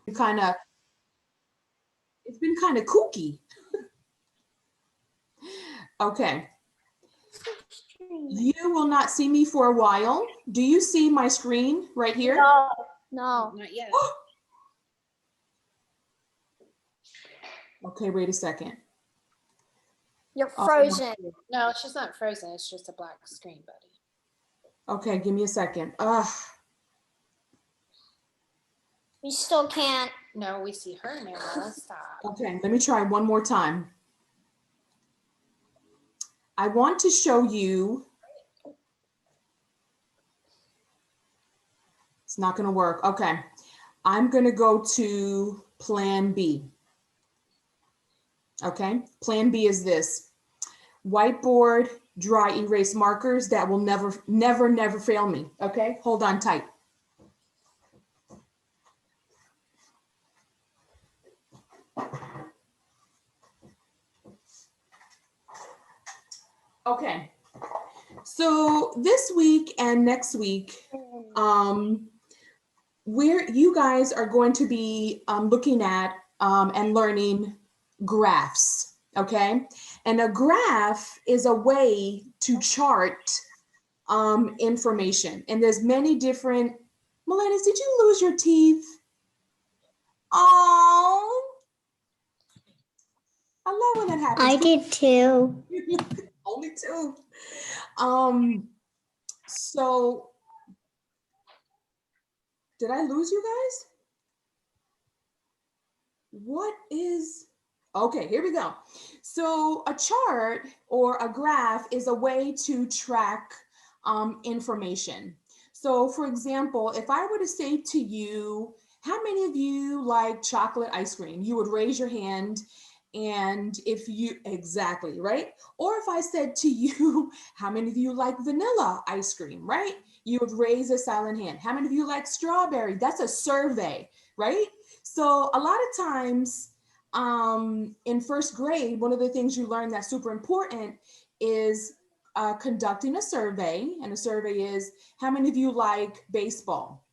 It's been kind of kooky. Okay. You will not see me for a while. Do you see my screen right here? No, no. Not yet. Okay, wait a second. You're frozen. No, she's not frozen. It's just a black screen, buddy. Okay, give me a second. We still can't. No, we see her now. Stop. Okay, let me try one more time. I want to show you. It's not going to work. Okay, I'm going to go to plan B. Okay, plan B is this. Whiteboard, dry erase markers that will never fail me. Okay, hold on tight. Okay, so this week and next week, where you guys are going to be looking at and learning graphs, okay? And a graph is a way to chart information. And there's many different, Melenis, did you lose your teeth? Oh, I love when that happens. I did too. Only two. So did I lose you guys? What is, okay, here we go. So a chart or a graph is a way to track information. So for example, if I were to say to you, how many of you like chocolate ice cream? You would raise your hand. And if you, exactly, right? Or if I said to you, how many of you like vanilla ice cream, right? You would raise a silent hand. How many of you like strawberry? That's a survey, right? So a lot of times in first grade, one of the things you learn that's super important is conducting a survey. And a survey is, how many of you like baseball?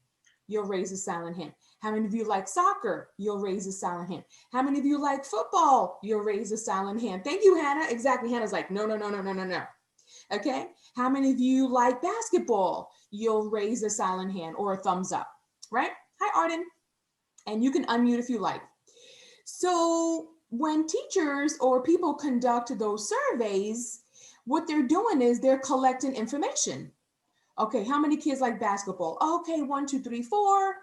You'll raise a silent hand. How many of you like soccer? You'll raise a silent hand. How many of you like football? You'll raise a silent hand. Thank you, Hannah. Exactly. Hannah's like, no. Okay. How many of you like basketball? You'll raise a silent hand or a thumbs up, right? Hi, Arden. And you can unmute if you like. So when teachers or people conduct those surveys, what they're doing is they're collecting information. Okay, how many kids like basketball? Okay, 1, 2, 3, 4.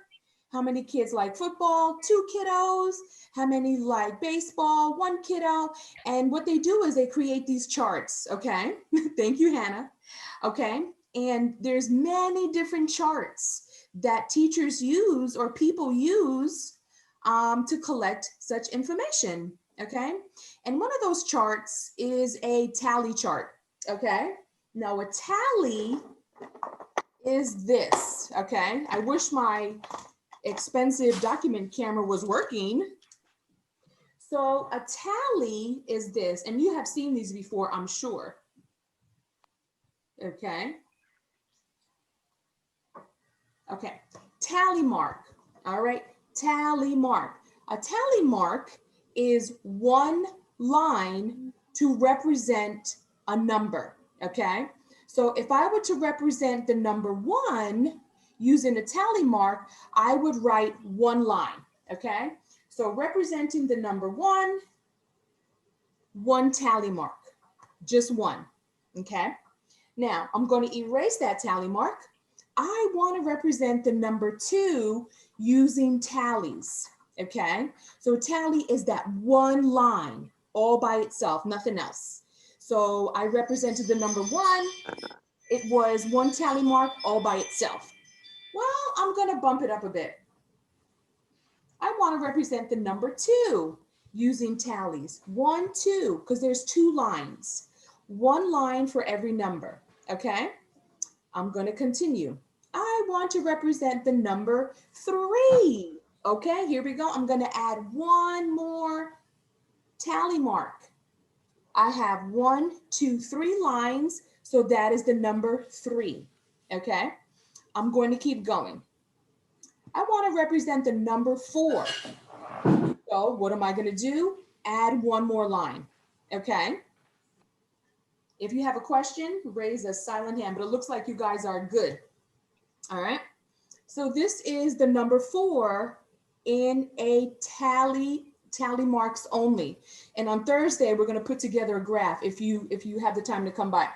How many kids like football? 2 kiddos. How many like baseball? 1 kiddo. And what they do is they create these charts, okay? Thank you, Hannah. Okay, and there's many different charts that teachers use or people use to collect such information, okay? And one of those charts is a tally chart, okay? Now a tally is this, okay? I wish my expensive document camera was working. So a tally is this, and you have seen these before, I'm sure. Okay. Okay, tally mark. All right, tally mark. A tally mark is one line to represent a number, okay? So if I were to represent the number 1 using a tally mark, I would write 1 line, okay? So representing the number 1, 1 tally mark, just 1, okay? Now I'm going to erase that tally mark. I want to represent the number 2 using tallies, okay? So tally is that 1 line all by itself, nothing else. So I represented the number 1. It was 1 tally mark all by itself. Well, I'm going to bump it up a bit. I want to represent the number 2 using tallies. 1, 2, because there's 2 lines. 1 line for every number, okay? I'm going to continue. I want to represent the number 3. Okay, here we go. I'm going to add 1 more tally mark. I have 1, 2, 3 lines, so that is the number 3. Okay, I'm going to keep going. I want to represent the number 4. So what am I going to do? Add one more line. Okay. If you have a question, raise a silent hand, but it looks like you guys are good. All right. So this is the number 4 in a tally marks only. And on Thursday, we're going to put together a graph if you have the time to come by.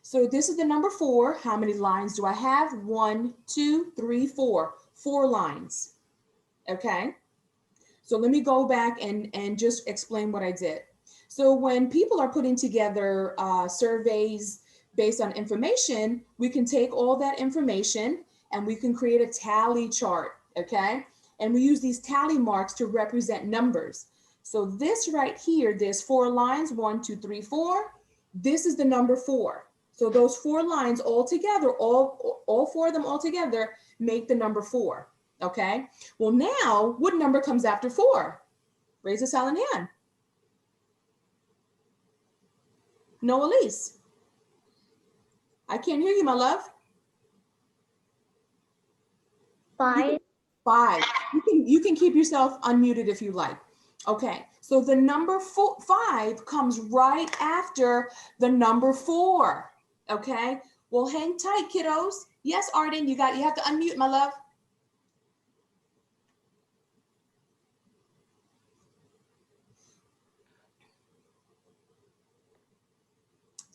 So this is the number 4. How many lines do I have? 1, 2, 3, 4. 4 lines. Okay. So let me go back and just explain what I did. So when people are putting together surveys based on information, we can take all that information and we can create a tally chart, okay? And we use these tally marks to represent numbers. So this right here, there's 4 lines, 1, 2, 3, 4. This is the number 4. So those 4 lines all together, all 4 of them all together make the number 4, okay? Well, now what number comes after 4? Raise a silent hand. No, Elise. I can't hear you, my love. 5. 5. You can keep yourself unmuted if you like. Okay, so the number 5 comes right after the number 4. Okay, well, hang tight, kiddos. Yes, Arden, you have to unmute, my love.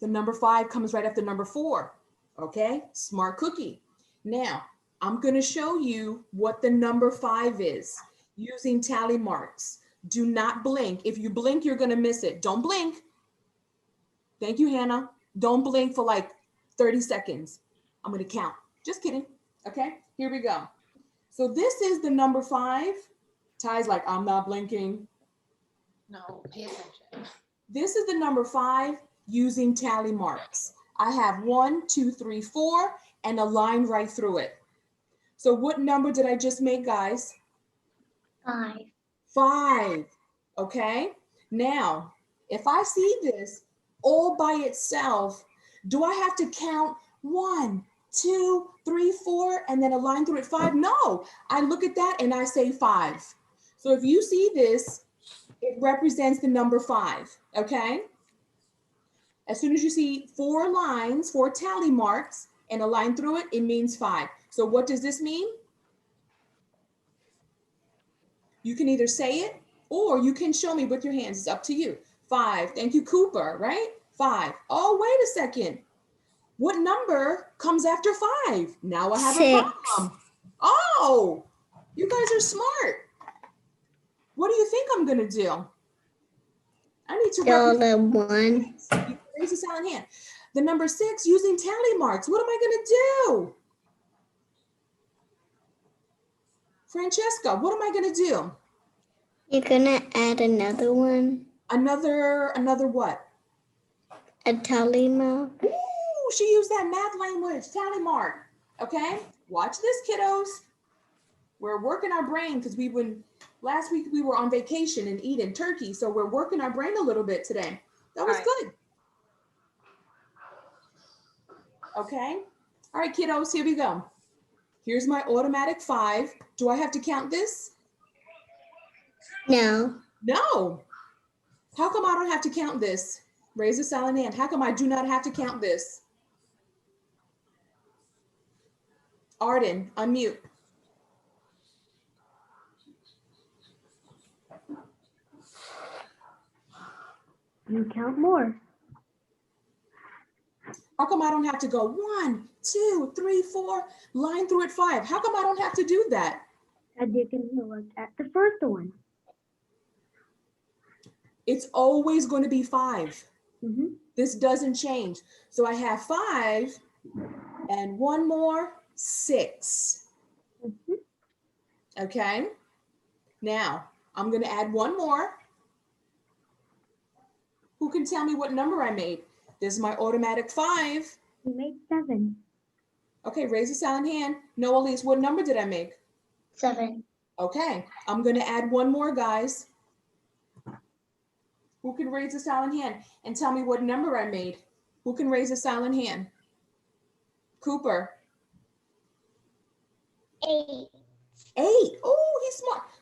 The number 5 comes right after number 4. Okay, smart cookie. Now, I'm going to show you what the number 5 is using tally marks. Do not blink. If you blink, you're going to miss it. Don't blink. Thank you, Hannah. Don't blink for like 30 seconds. I'm going to count. Just kidding. Okay, here we go. So this is the number 5. Ty's like, I'm not blinking. No, pay attention. This is the number 5 using tally marks. I have 1, 2, 3, 4, and a line right through it. So what number did I just make, guys? 5. 5. Okay. Now, if I see this all by itself, do I have to count 1, 2, 3, 4, and then a line through it 5? No, I look at that and I say 5. So if you see this, it represents the number 5. Okay. As soon as you see 4 lines, 4 tally marks, and a line through it, it means 5. So what does this mean? You can either say it or you can show me with your hands. It's up to you. 5. Thank you, Cooper, right? 5. Oh, wait a second. What number comes after 5? Now I have 6. a problem. Oh, you guys are smart. What do you think I'm going to do? I need to Dollar 1. raise a silent hand. The number 6 using tally marks. What am I going to do? Francesca, what am I going to do? You're gonna add another one. Another what? A tally mark. Ooh, she used that math language, tally mark. Okay, watch this, kiddos. We're working our brain because last week we were on vacation and eating turkey. So we're working our brain a little bit today. That was good. Okay. All right, kiddos, here we go. Here's my automatic 5. Do I have to count this? No. No. How come I don't have to count this? Raise a silent hand. How come I do not have to count this? Arden, unmute. You count more. How come I don't have to go 1, 2, 3, 4, line through it 5? How come I don't have to do that? And you can look at the first one. It's always going to be 5. Mm-hmm. This doesn't change. So I have 5 and one more, 6. Mm-hmm. Okay. Now I'm going to add one more. Who can tell me what number I made? This is my automatic 5. You made 7. Okay, raise a silent hand. No, Elise, what number did I make? 7. Okay, I'm going to add one more, guys. Who can raise a silent hand and tell me what number I made? Who can raise a silent hand? Cooper. 8.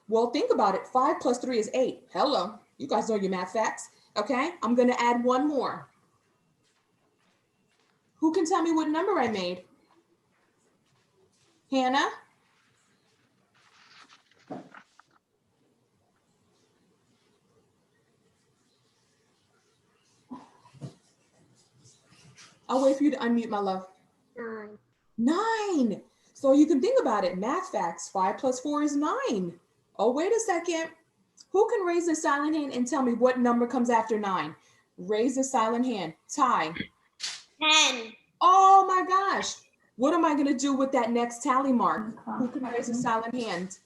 Well, think about it. 5 plus 3 is 8. Hello. You guys know your math facts. Okay, I'm going to add one more. Who can tell me what number I made? Hannah? I'll wait for you to unmute, my love. 9. 9. So you can think about it. Math facts. 5 plus 4 is 9. Oh, wait a second. Who can raise a silent hand and tell me what number comes after 9? Raise a silent hand. Ty. 10. Oh my gosh. What am I going to do with that next tally mark? Who can raise a silent hand?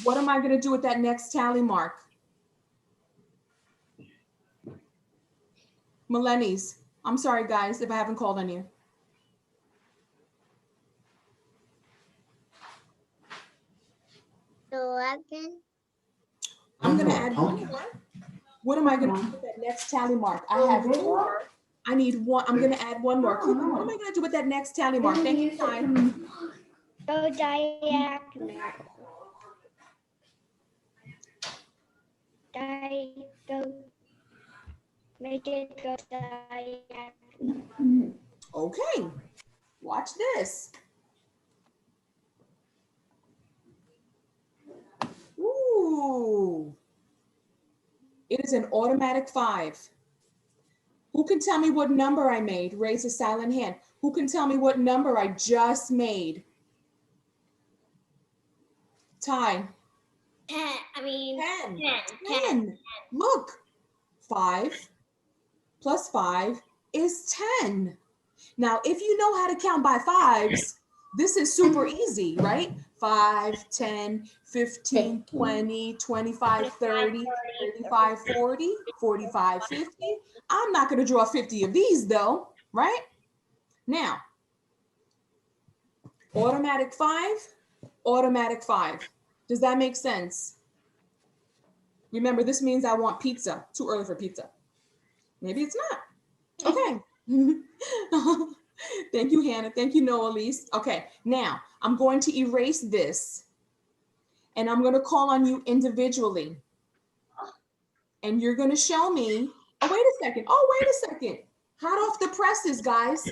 What am I going to do with that next tally mark? Melenis. I'm sorry, guys, if I haven't called on you. 11. I'm going to add one more. What am I going to do with that next tally mark? I have 4. I need 1. I'm going to add one more. Cooper, what am I going to do with that next tally mark? Thank you, Ty. Go diagonal. Go. Make it go diagonal. Okay, watch this. Ooh, it is an automatic 5. Who can tell me what number I made? Raise a silent hand. Who can tell me what number I just made? Ty. 10. 10. 10. 10. Look, 5 plus 5 is 10. Now, if you know how to count by 5s, this is super easy, right? 5, 10, 15, 20, 25, 30, 35, 40, 45, 50. I'm not going to draw 50 of these though, right? Now, automatic 5, automatic 5. Does that make sense? Remember, this means I want pizza. Too early for pizza. Maybe it's not. Okay. Thank you, Hannah. Thank you, Noelise. Okay, now I'm going to erase this and I'm going to call on you individually. And you're going to show me. Oh, wait a second. Oh, wait a second. Hot off the presses, guys.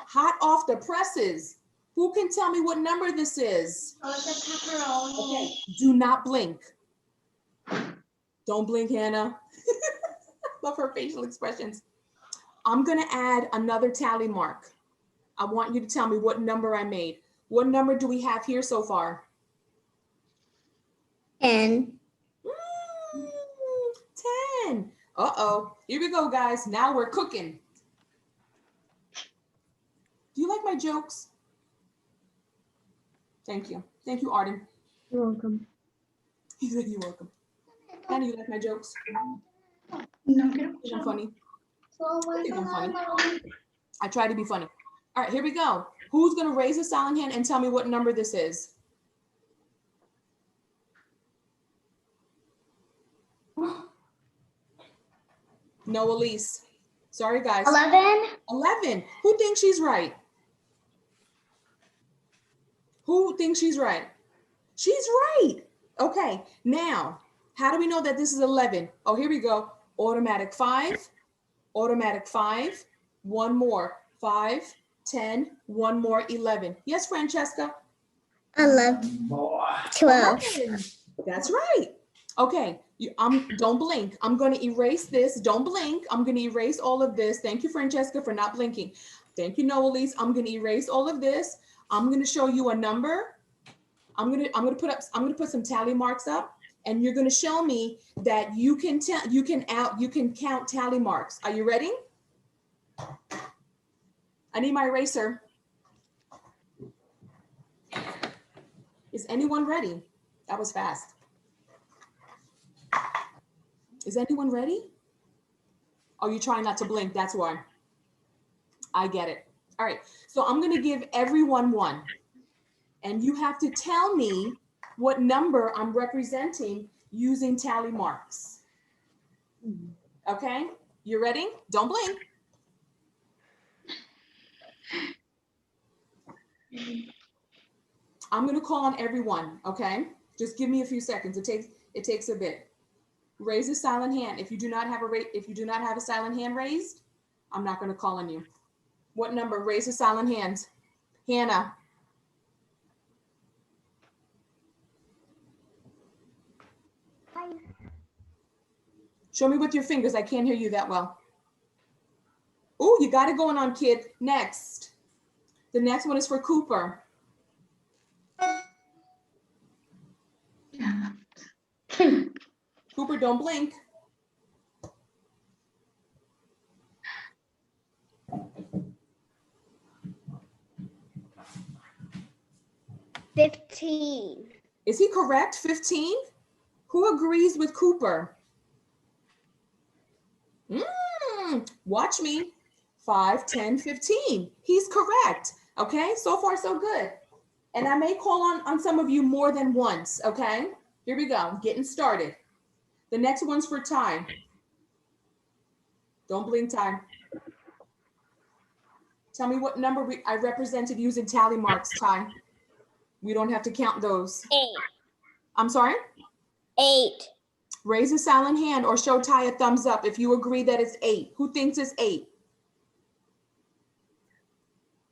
Hot off the presses. Who can tell me what number this is? Oh, it's a pepperoni. Okay, do not blink. Don't blink, Hannah. Love her facial expressions. I'm going to add another tally mark. I want you to tell me what number I made. What number do we have here so far? 10. 10. Uh-oh. Here we go, guys. Now we're cooking. Do you like my jokes? Thank you. Thank you, Arden. You're welcome. He said you're welcome. Hannah, you like my jokes? No, Think I'm funny? I think I'm funny. I try to be funny. All right, here we go. Who's going to raise a silent hand and tell me what number this is? No, Elise. Sorry, guys. 11. 11. Who thinks she's right? Who thinks she's right? She's right. Okay, now, how do we know that this is 11? Oh, here we go. Automatic 5, automatic 5, one more, 5, 10, one more, 11. Yes, Francesca? 11. 12. 11. That's right. Okay, don't blink. I'm going to erase this. Don't blink. I'm going to erase all of this. Thank you, Francesca, for not blinking. Thank you, Noelise. I'm going to erase all of this. I'm going to show you a number. I'm going to put some tally marks up, and you're going to show me that you can count tally marks. Are you ready? I need my eraser. Is anyone ready? That was fast. Is anyone ready? Oh, you're trying not to blink. That's why. I get it. All right. So I'm going to give everyone one. And you have to tell me what number I'm representing using tally marks. Okay? You ready? Don't blink. I'm going to call on everyone. Okay? Just give me a few seconds. It takes a bit. Raise a silent hand. If you do not have a silent hand raised, I'm not going to call on you. What number? Raise a silent hand. Hannah. Show me with your fingers. I can't hear you that well. Oh, you got it going on, kid. Next. The next one is for Cooper. Cooper, don't blink. $15. Is he correct? 15? Who agrees with Cooper? Watch me. 5, 10, 15. He's correct. Okay, so far so good. And I may call on some of you more than once, okay? Here we go, getting started. The next one's for Ty. Don't blink, Ty. Tell me what number I represented using tally marks, Ty. We don't have to count those. 8. I'm sorry? 8. Raise a silent hand or show Ty a thumbs up if you agree that it's 8. Who thinks it's 8?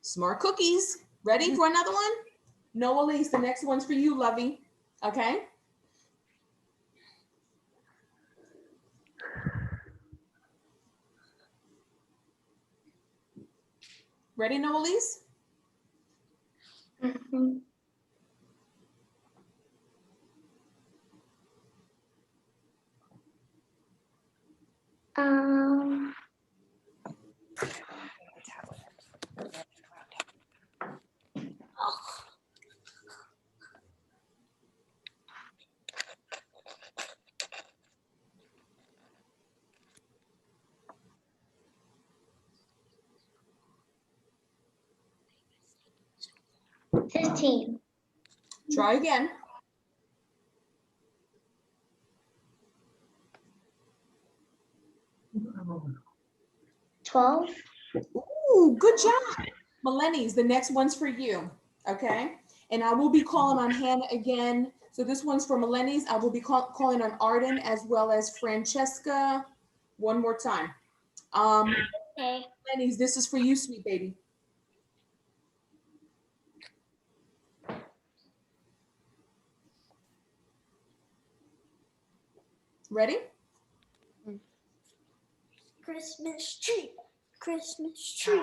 Smart cookies. Ready for another one? No, Elise, the next one's for you, lovey. Okay? Ready, no, Elise? Mm-hmm. $15. Try again. $12. Ooh, good job. Melenis, the next one's for you, okay? And I will be calling on Hannah again. So this one's for Melenis. I will be calling on Arden as well as Francesca one more time. Okay. Melenis, this is for you, sweet baby. Ready? Christmas tree. Christmas tree.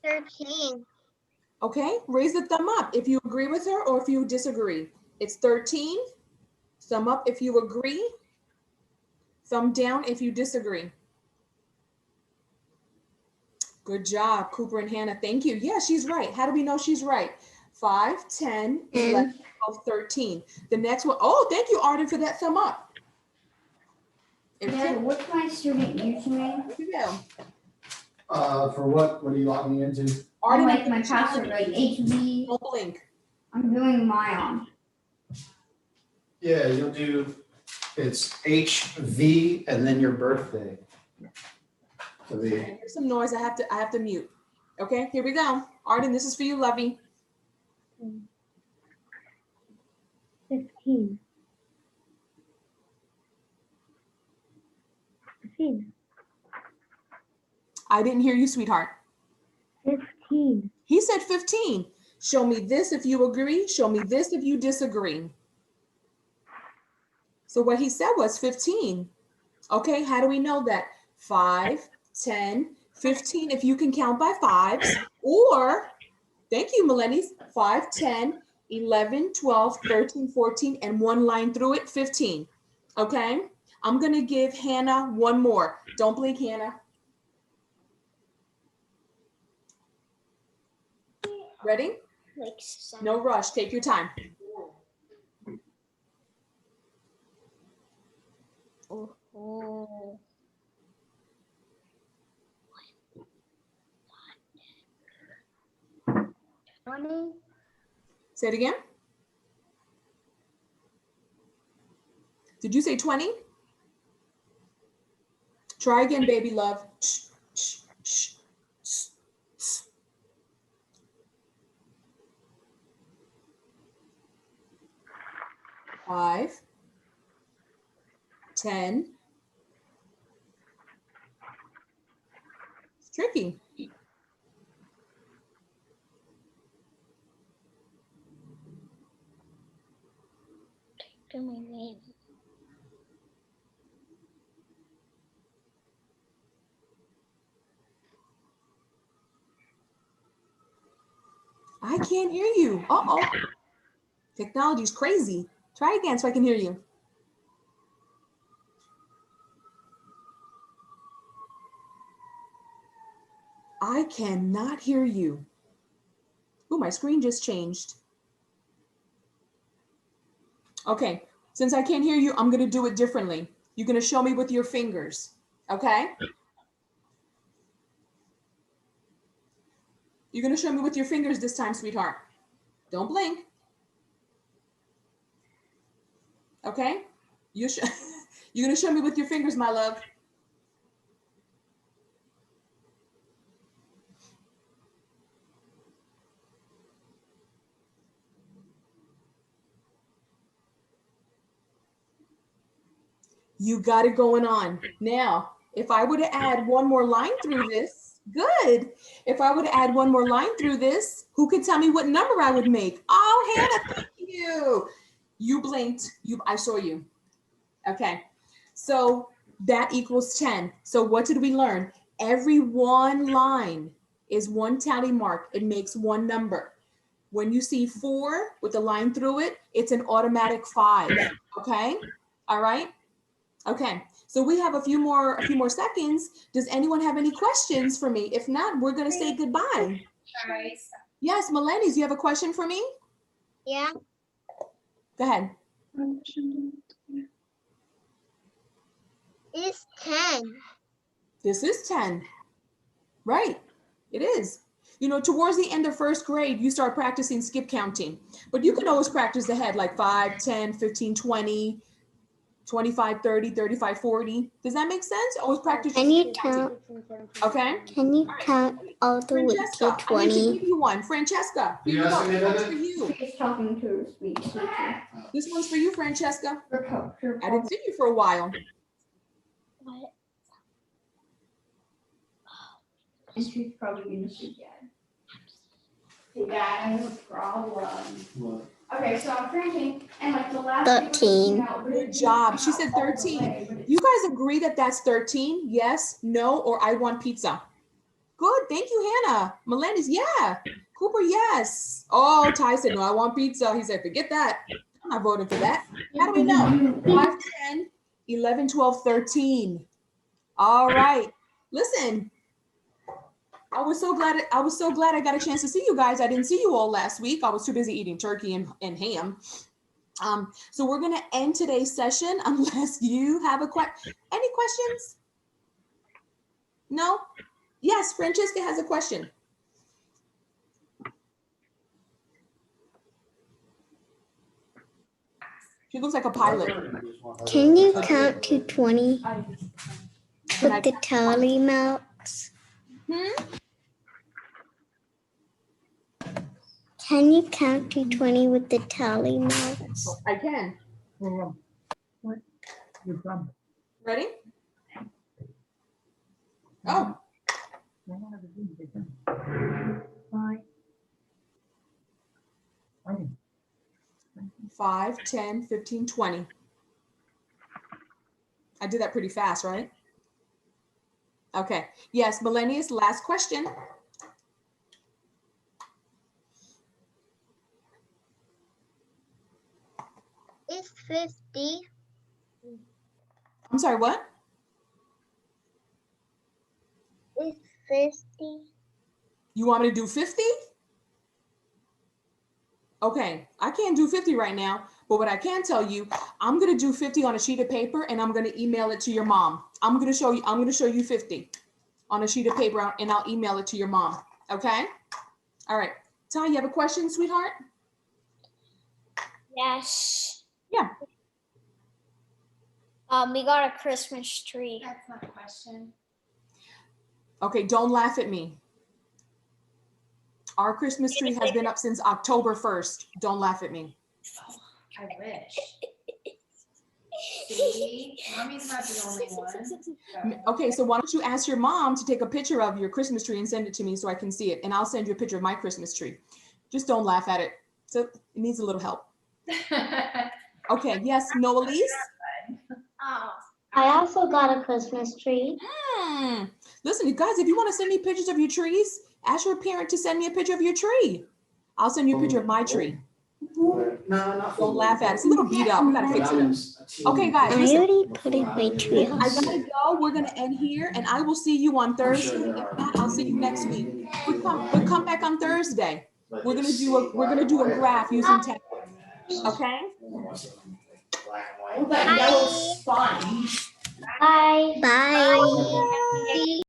13. Okay, raise the thumb up if you agree with her or if you disagree. It's 13. Thumb up if you agree. Thumb down if you disagree. Good job, Cooper and Hannah. Thank you. Yeah, she's right. How do we know she's right? 5, 10, 11, 12, 13. The next one. Oh, thank you, Arden, for that thumb up. Yeah, what's my student username? Here you go. For what? What are you logging into? Arden, Like my password, like HV. don't blink. I'm doing Myon. Yeah, you'll do, it's HV and then your birthday. So the, There's some noise. I have to mute. Okay, here we go. Arden, this is for you, lovey. 15. 15. I didn't hear you, sweetheart. 15. He said 15. Show me this if you agree. Show me this if you disagree. So what he said was 15. Okay, how do we know that? 5, 10, 15, if you can count by fives, or, thank you, Melenis, 5, 10, 11, 12, 13, 14, and one line through it, 15. Okay, I'm gonna give Hannah one more. Don't blink, Hannah. Ready? Like 7. No rush, take your time. Oh. 20. Say it again. Did you say 20? Try again, baby love. 5, 10. It's tricky. Do my name. I can't hear you. Uh-oh. Technology's crazy. Try again so I can hear you. I cannot hear you. Oh, my screen just changed. Okay, since I can't hear you, I'm gonna do it differently. You're gonna show me with your fingers, okay? You're gonna show me with your fingers this time, sweetheart. Don't blink. Okay? You're gonna show me with your fingers, my love. You got it going on. Now, if I were to add one more line through this, good. If I were to add one more line through this, who could tell me what number I would make? Oh, Hannah, thank you. You blinked. I saw you. Okay. So that equals 10. So what did we learn? Every one line is one tally mark. It makes one number. When you see 4 with a line through it, it's an automatic 5. Okay? All right? Okay, so we have a few more seconds. Does anyone have any questions for me? If not, we're gonna say goodbye. Yes, Melanie, do you have a question for me? Yeah. Go ahead. It's 10. This is 10. Right, it is. You know, towards the end of first grade, you start practicing skip counting, but you can always practice ahead like 5, 10, 15, 20, 25, 30, 35, 40. Does that make sense? Always practice. Can you count? Okay. Can you count all the way to Francesca, I need to 20? give you one. Francesca, here you go. This one's for you. She's talking to her speech teacher. This one's for you, Francesca. Her I didn't see you for a while. What? And she's probably gonna say dad. Hey dad, I have a problem. What? Okay, so I'm printing and like the last 13. Good job. She said 13. You guys agree that that's 13? Yes, no, or I want pizza. Good. Thank you, Hannah. Melendez, yeah. Cooper, yes. Oh, Ty said, no, I want pizza. He said, forget that. I'm not voting for that. How do we know? 5, 10, 11, 12, 13. All right. Listen, I was so glad I got a chance to see you guys. I didn't see you all last week. I was too busy eating turkey and ham. So we're gonna end today's session unless you have any questions? No? Yes, Francesca has a question. She looks like a pilot. Can you count to 20 with the tally marks? Can you count to 20 with the tally marks? I can. Ready? Oh. 5, 10, 15, 20. I did that pretty fast, right? Okay. Yes, Millennius, last question. It's 50. I'm sorry, what? It's 50. You want me to do 50? Okay, I can't do 50 right now, but what I can tell you, I'm gonna do 50 on a sheet of paper and I'm gonna email it to your mom. I'm gonna show you 50 on a sheet of paper and I'll email it to your mom. Okay? All right. Ty, you have a question, sweetheart? Yes. Yeah. We got a Christmas tree. That's not a question. Okay, don't laugh at me. Our Christmas tree has been up since October 1st. Don't laugh at me. I wish. See, mommy's not the only one. Okay, so why don't you ask your mom to take a picture of your Christmas tree and send it to me so I can see it, and I'll send you a picture of my Christmas tree. Just don't laugh at it. So it needs a little help. Okay, yes, Noelise? Oh. I also got a Christmas tree. Listen, you guys, if you want to send me pictures of your trees, ask your parent to send me a picture of your tree. I'll send you a picture of my tree. No, not. Don't laugh at it. It's a little beat up. We gotta fix it up. Okay, guys, I listen. already put in my tree I house. gotta go. We're gonna end here, and I will see you on Thursday. If not, I'll see you next week. We'll come back on Thursday. We're gonna do a graph using text. Okay? That yellow sponge. Bye. Bye. Bye.